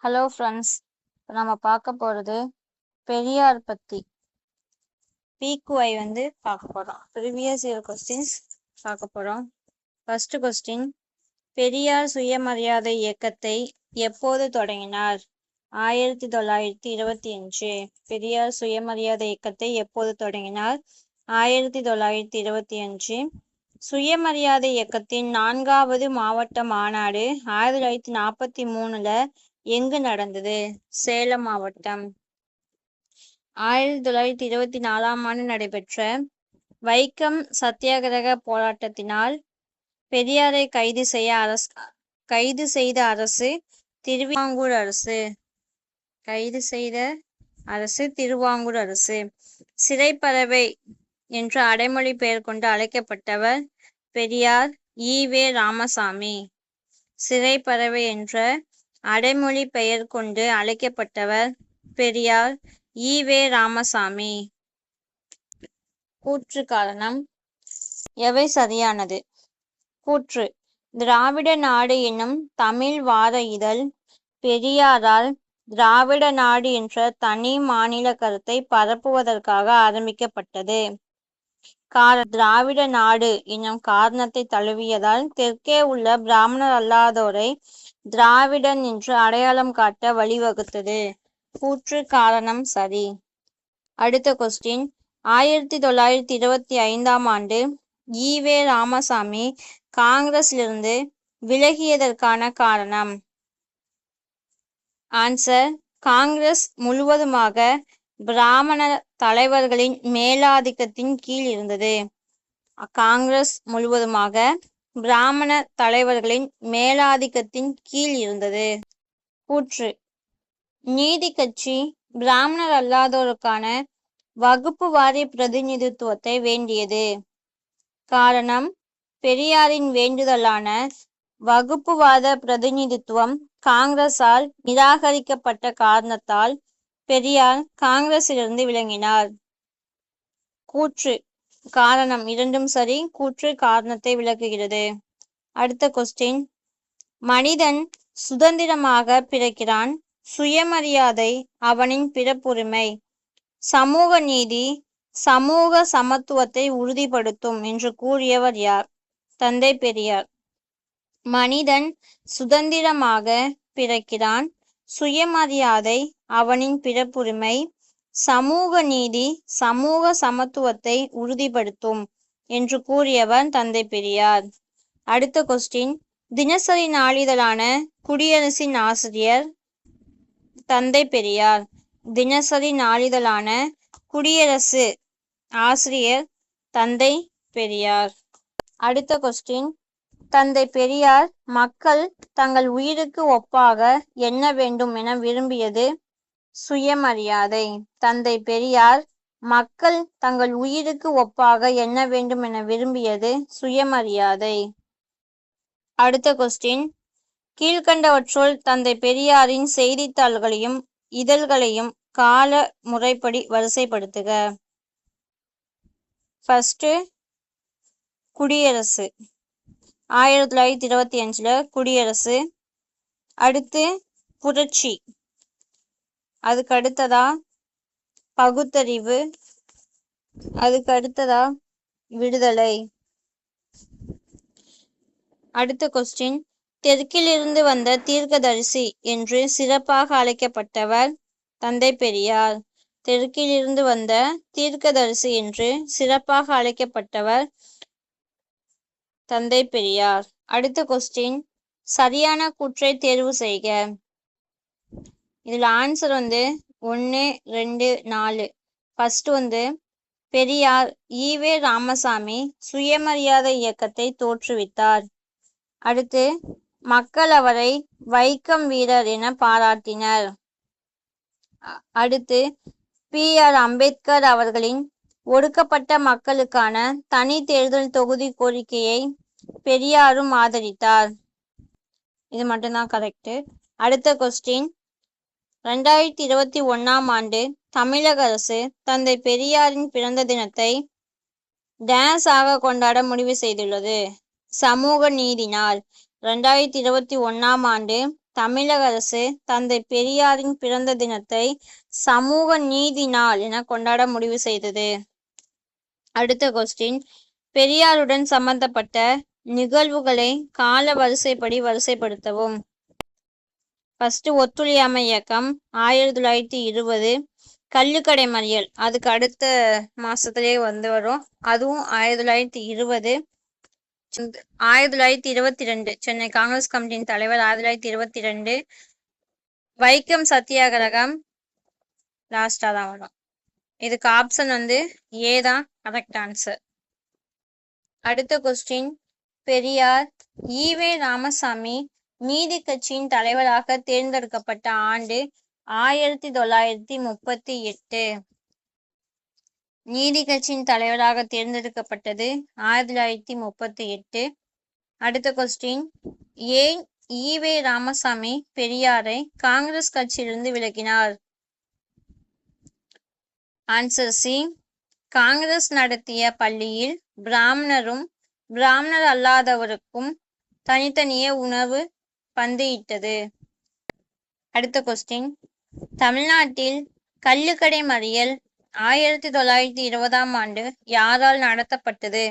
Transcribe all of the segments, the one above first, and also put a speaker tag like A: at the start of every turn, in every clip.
A: Hello friends, இப்போ நம்ம பார்க்க போகிறது பெரியார் பற்றி PQI பார்க்க போகிறோம். ப்ரீவியஸ் இயர் கொஸ்டின்ஸ் பார்க்க போகிறோம். ஃபர்ஸ்ட் கொஸ்டின், பெரியார் சுயமரியாதை இயக்கத்தை எப்போது தொடங்கினார்? 1925. பெரியார் சுயமரியாதை இயக்கத்தை எப்போது தொடங்கினார்? 1925. சுயமரியாதை இயக்கத்தின் 4வது மாவட்ட மாநாடு 1943ல் எங்கு நடந்தது? சேலம் மாவட்டம். 1924ஆம் ஆண்டு நடைபெற்ற வைக்கம் சத்தியாகிரக போராட்டத்தினால் பெரியாரை கைது செய்த அரசு திருவாங்கூர் அரசு. திருவாங்கூர் அரசு. சிறைப்பறவை என்ற அடைமொழி பெயர் கொண்டு அழைக்கப்பட்டவர் பெரியார் ஈ.வே. ராமசாமி. சிறைப்பறவை என்ற அடைமொழி பெயர் கொண்டு அழைக்கப்பட்டவர் பெரியார் ஈ.வே. ராமசாமி. கூற்று காரணம் எவை சரியானது? கூற்று: திராவிட நாடு என்னும் தமிழ் வார இதழ் பெரியாரால் திராவிட நாடு என்ற தனி மாநில கருத்தை பரப்புவதற்காக ஆரம்பிக்கப்பட்டது. திராவிட நாடு என்னும் காரணத்தை தழுவியதால் தெற்கே உள்ள பிராமணர் அல்லாதோரை திராவிடன் என்று அடையாளம் காட்ட வழிவகுத்தது. கூற்று காரணம் சரி. அடுத்த கொஸ்டின், 1925ஆம் ஆண்டு ஈ.வே. ராமசாமி காங்கிரஸிலிருந்து விலகியதற்கான காரணம். ஆன்சர்: காங்கிரஸ் முழுவதுமாக பிராமண தலைவர்களின் மேலாதிக்கத்தின் கீழ் இருந்தது. காங்கிரஸ் முழுவதுமாக பிராமண தலைவர்களின் மேலாதிக்கத்தின் கீழ் இருந்தது. கூற்று: நீதி கட்சி பிராமணர் அல்லாதோருக்கான வகுப்பு வாரிய பிரதிநிதித்துவத்தை வேண்டியது. காரணம்: பெரியாரின் வேண்டுதலான வகுப்புவாத பிரதிநிதித்துவம் காங்கிரசால் நிராகரிக்கப்பட்ட காரணத்தால் பெரியார் காங்கிரசிலிருந்து விலகினார். கூற்று காரணம் இரண்டும் சரி. கூற்று காரணத்தை விளக்குகிறது. அடுத்த கொஸ்டின், மனிதன் சுதந்திரமாக பிறக்கிறான். சுயமரியாதை அவனின் பிறப்புரிமை. சமூக நீதி சமூக சமத்துவத்தை உறுதிப்படுத்தும் என்று கூறியவர் யார்? தந்தை பெரியார். மனிதன் சுதந்திரமாக பிறக்கிறான். சுயமரியாதை அவனின் பிறப்புரிமை. சமூக நீதி சமூக சமத்துவத்தை உறுதிப்படுத்தும் என்று கூறியவர் தந்தை பெரியார். அடுத்த கொஸ்டின், தினசரி நாளிதழான குடியரசின் ஆசிரியர். தந்தை பெரியார். தினசரி நாளிதழான குடியரசு ஆசிரியர் தந்தை பெரியார். அடுத்த கொஸ்டின், தந்தை பெரியார் மக்கள் தங்கள் உயிருக்கு ஒப்பாக எண்ண வேண்டும் என விரும்பியது சுயமரியாதை. தந்தை பெரியார் மக்கள் தங்கள் உயிருக்கு ஒப்பாக எண்ண வேண்டும் என விரும்பியது சுயமரியாதை. அடுத்த கொஸ்டின், கீழ்கண்டவற்றுள் தந்தை பெரியாரின் செய்தித்தாள்களையும் இதழ்களையும் கால முறைப்படி வரிசைப்படுத்துக. ஃபர்ஸ்ட், குடியரசு. 1925ல் குடியரசு. அடுத்து புரட்சி. அதுக்கு அடுத்ததா பகுத்தறிவு. அதுக்கு அடுத்ததா விடுதலை. அடுத்த கொஸ்டின், தெற்கிலிருந்து வந்த தீர்க்கதரிசி என்று சிறப்பாக அழைக்கப்பட்டவர் தந்தை பெரியார். தெற்கிலிருந்து வந்த தீர்க்கதரிசி என்று சிறப்பாக அழைக்கப்பட்டவர் தந்தை பெரியார். அடுத்த கொஸ்டின், சரியான கூற்றை தேர்வு செய்க. இதுல ஆன்சர் 1, 2, 4. ஃபர்ஸ்ட் பெரியார் ஈ.வே. ராமசாமி சுயமரியாதை இயக்கத்தை தோற்றுவித்தார். அடுத்து, மக்கள் அவரை வைக்கம் வீரர் என பாராட்டினர். அடுத்து, பி.ஆர். அம்பேத்கர் அவர்களின் ஒடுக்கப்பட்ட மக்களுக்கான தனி தேர்தல் தொகுதி கோரிக்கையை பெரியாரும் ஆதரித்தார். இது மட்டும்தான் கரெக்ட். அடுத்த கொஸ்டின், 2021ஆம் ஆண்டு தமிழக அரசு தந்தை பெரியாரின் பிறந்த தினத்தை டேஸ் ஆக கொண்டாட முடிவு செய்துள்ளது. சமூக நீதி நாள். 2021ஆம் ஆண்டு தமிழக அரசு தந்தை பெரியாரின் பிறந்த தினத்தை சமூக நீதி நாள் என கொண்டாட முடிவு செய்தது? அடுத்த கொஸ்டின், பெரியாருடன் சம்பந்தப்பட்ட நிகழ்வுகளை கால வரிசைப்படி வரிசைப்படுத்தவும். ஃபர்ஸ்ட் ஒத்துழையாமை இயக்கம் 1920, கள்ளுக்கடை மறியல் அதுக்கு அடுத்த மாசத்திலேயே வரும், அதுவும் 1920. 1922 சென்னை காங்கிரஸ் கமிட்டியின் தலைவர் 1922. வைக்கம் சத்தியாகிரகம் லாஸ்டா தான் வரும். இதுக்கு ஆப்ஷன் ஏ தான் கரெக்ட் ஆன்சர். அடுத்த கொஸ்டின், பெரியார் ஈவே ராமசாமி நீதி கட்சியின் தலைவராக தேர்ந்தெடுக்கப்பட்ட ஆண்டு 1938. நீதி கட்சியின் தலைவராக தேர்ந்தெடுக்கப்பட்டது 1938. அடுத்த கொஸ்டின், ஏன் ஈவே ராமசாமி பெரியாரை காங்கிரஸ் கட்சியிலிருந்து விலக்கினார்? Answer C. காங்கிரஸ் நடத்திய பள்ளியில் பிராமணரும் பிராமணர் அல்லாதவருக்கும் தனித்தனியே உணவு பந்தியிட்டது. அடுத்த கொஸ்டின், தமிழ்நாட்டில் கள்ளுக்கடை மறியல் 1920ஆம் ஆண்டு யாரால் நடத்தப்பட்டது?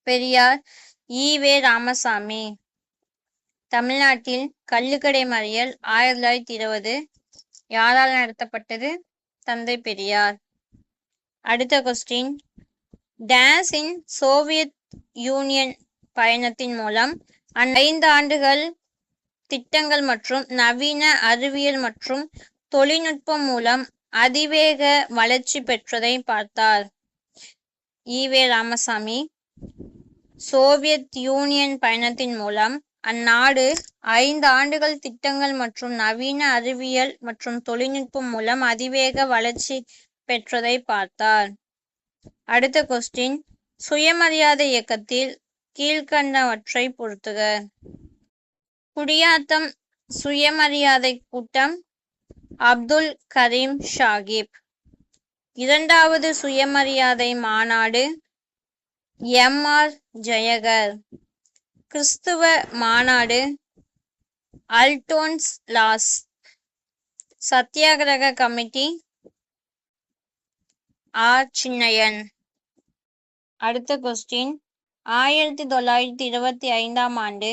A: பெரியார் ஈவே ராமசாமி. தமிழ்நாட்டில் கள்ளுக்கடை மறியல் 1920 யாரால் நடத்தப்பட்டது? தந்தை பெரியார். அடுத்த கொஸ்டின், டேஸின் சோவியத் யூனியன் பயணத்தின் மூலம் 5 ஆண்டுகள் திட்டங்கள் மற்றும் நவீன அறிவியல் மற்றும் தொழில்நுட்பம் மூலம் அதிவேக வளர்ச்சி பெற்றதை பார்த்தார். ஈவே ராமசாமி சோவியத் யூனியன் பயணத்தின் மூலம் அந்நாடு 5 ஆண்டுகள் திட்டங்கள் மற்றும் நவீன அறிவியல் மற்றும் தொழில்நுட்பம் மூலம் அதிவேக வளர்ச்சி பெற்றதை பார்த்தார். அடுத்த கொஸ்டின், சுயமரியாதை இயக்கத்தில் கீழ்கண்டவற்றை பொறுத்துக. குடியாத்தம் சுயமரியாதை கூட்டம் அப்துல் கரீம் சாஹிப். 2வது சுயமரியாதை மாநாடு எம்.ஆர். ஜெயகர். கிறிஸ்துவ மாநாடு அல்டோன்ஸ் லாஸ். சத்தியாகிரக கமிட்டி ஆர். சின்னையன். அடுத்த கொஸ்டின், 1925ஆம் ஆண்டு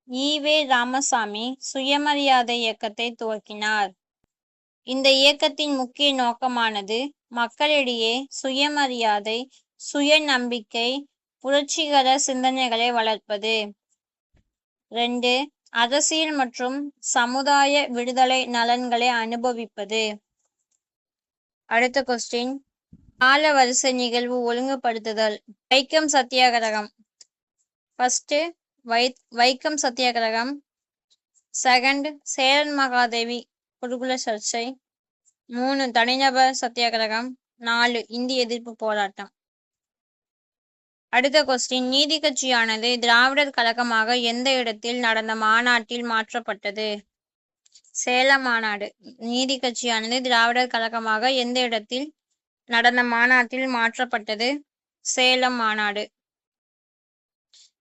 A: ஈவே ராமசாமி சுயமரியாதை இயக்கத்தை துவக்கினார். இந்த இயக்கத்தின் முக்கிய நோக்கமானது மக்களிடையே சுயமரியாதை, சுயநம்பிக்கை, புரட்சிகர சிந்தனைகளை வளர்ப்பது. 2. அரசியல் மற்றும் சமுதாய விடுதலை நலன்களை அனுபவிப்பது. அடுத்த கொஸ்டின், கால வரிசை நிகழ்வு ஒழுங்குபடுத்துதல். வைக்கம் சத்தியாகிரகம். ஃபர்ஸ்ட் வைக்கம் சத்தியாகிரகம். 2 சேரன் மகாதேவி குருகுல சர்ச்சை. 3 தனிநபர் சத்தியாகிரகம். 4 இந்திய எதிர்ப்பு போராட்டம். அடுத்த கொஸ்டின், நீதி கட்சியானது திராவிடர் கழகமாக எந்த இடத்தில் நடந்த மாநாட்டில் மாற்றப்பட்டது? சேலம் மாநாடு. நீதி கட்சியானது திராவிடர் கழகமாக எந்த இடத்தில் நடந்த மாநாட்டில் மாற்றப்பட்டது? சேலம் மாநாடு.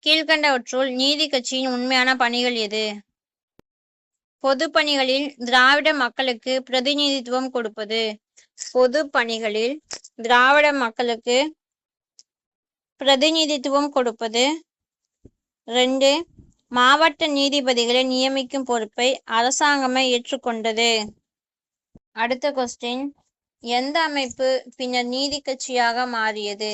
A: கீழ்கண்டவற்றுள் நீதி கட்சியின் உண்மையான பணிகள் எது? பொது பணிகளில் திராவிட மக்களுக்கு பிரதிநிதித்துவம் கொடுப்பது. பொது பணிகளில் திராவிட மக்களுக்கு பிரதிநிதித்துவம் கொடுப்பது. 2 மாவட்ட நீதிபதிகளை நியமிக்கும் பொறுப்பை அரசாங்கமே ஏற்றுக்கொண்டது. அடுத்த கொஸ்டின், எந்த அமைப்பு பின்னர் நீதி கட்சியாக மாறியது?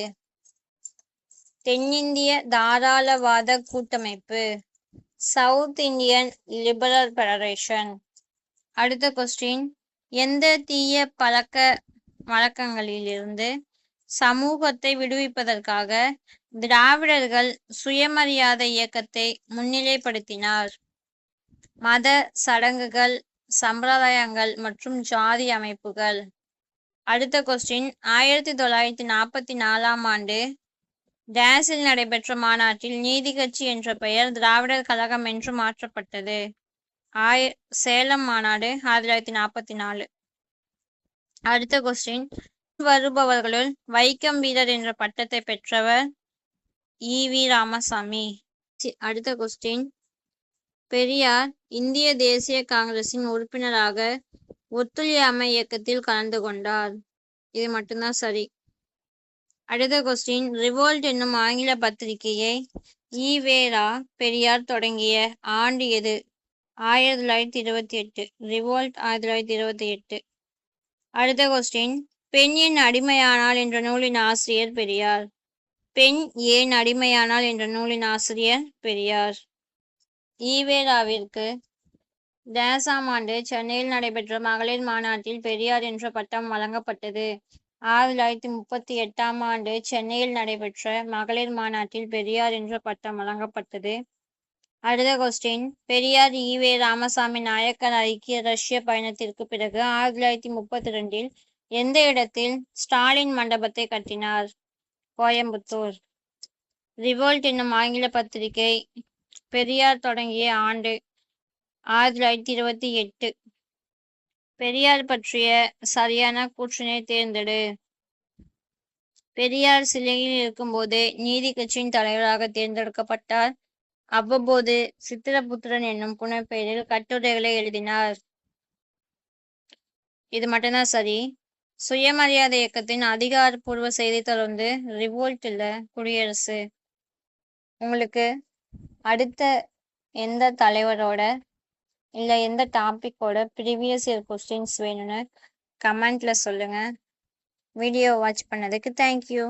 A: தென்னிந்திய தாராளவாத கூட்டமைப்பு, சவுத் இந்தியன் லிபரல் ஃபெடரேஷன். அடுத்த கொஸ்டின், எந்த தீய பழக்க வழக்கங்களிலிருந்து சமூகத்தை விடுவிப்பதற்காக திராவிடர்கள் சுயமரியாதை இயக்கத்தை முன்னிலைப்படுத்தினார்? மத சடங்குகள், சம்பிரதாயங்கள் மற்றும் ஜாதி அமைப்புகள். அடுத்த கொஸ்டின், 1944ஆம் ஆண்டு டேஸில் நடைபெற்ற மாநாட்டில் நீதி கட்சி என்ற பெயர் திராவிடர் கழகம் என்று மாற்றப்பட்டது. சேலம் மாநாடு 1944. அடுத்த கொஸ்டின், வருபவர்களுள் வைக்கம் வீரர் என்ற பட்டத்தை பெற்றவர் ஈவி ராமசாமி. அடுத்த கொஸ்டின், பெரியார் இந்திய தேசிய காங்கிரசின் உறுப்பினராக ஒத்துழையாமை இயக்கத்தில் கலந்து கொண்டார். இது மட்டும்தான் சரி. அடுத்த கொஸ்டின், ரிவோல்ட் என்னும் ஆங்கில பத்திரிகையை ஈவேரா பெரியார் தொடங்கிய ஆண்டு எது? 1928. ரிவோல்ட் 1928. அடுத்த கொஸ்டின், பெண் ஏன் அடிமையானாள் என்ற நூலின் ஆசிரியர் பெரியார். பெண் ஏன் அடிமையானாள் என்ற நூலின் ஆசிரியர் பெரியார். ஈவேராவிற்கு டேசாம் ஆண்டு சென்னையில் நடைபெற்ற மகளிர் மாநாட்டில் பெரியார் என்ற பட்டம் வழங்கப்பட்டது. 1938 ஆண்டு சென்னையில் நடைபெற்ற மகளிர் மாநாட்டில் பெரியார் என்ற பட்டம் வழங்கப்பட்டது. அடுத்த கொஸ்டின், பெரியார் ஈவே ராமசாமி நாயக்கர் ஐக்கிய ரஷ்ய பயணத்திற்கு பிறகு 1932 எந்த இடத்தில் ஸ்டாலின் மண்டபத்தை கட்டினார்? கோயம்புத்தூர். ரிவோல்ட் என்னும் ஆங்கில பத்திரிகை பெரியார் தொடங்கிய ஆண்டு 1928. பெரியார் பற்றிய சரியான கூற்றினை தேர்ந்தெடு. பெரியார் சிறையில் இருக்கும்போதே நீதி கட்சியின் தலைவராக தேர்ந்தெடுக்கப்பட்டார். அவ்வப்போது சித்திரபுத்திரன் என்னும் புனைப்பெயரில் கட்டுரைகளை எழுதினார். இது மட்டும்தான் சரி. சுயமரியாதை இயக்கத்தின் அதிகாரப்பூர்வ செய்தித்தாள் வந்து ரிவோல்ட் இல்ல குடியரசு. உங்களுக்கு அடுத்த எந்த தலைவரோட இல்லை எந்த டாப்பிக்கோட ப்ரீவியஸ் இயர் கொஸ்டின்ஸ் வேணும்னு கமெண்ட்ல சொல்லுங்க. வீடியோ வாட்ச் பண்ணதுக்கு தேங்க்யூ.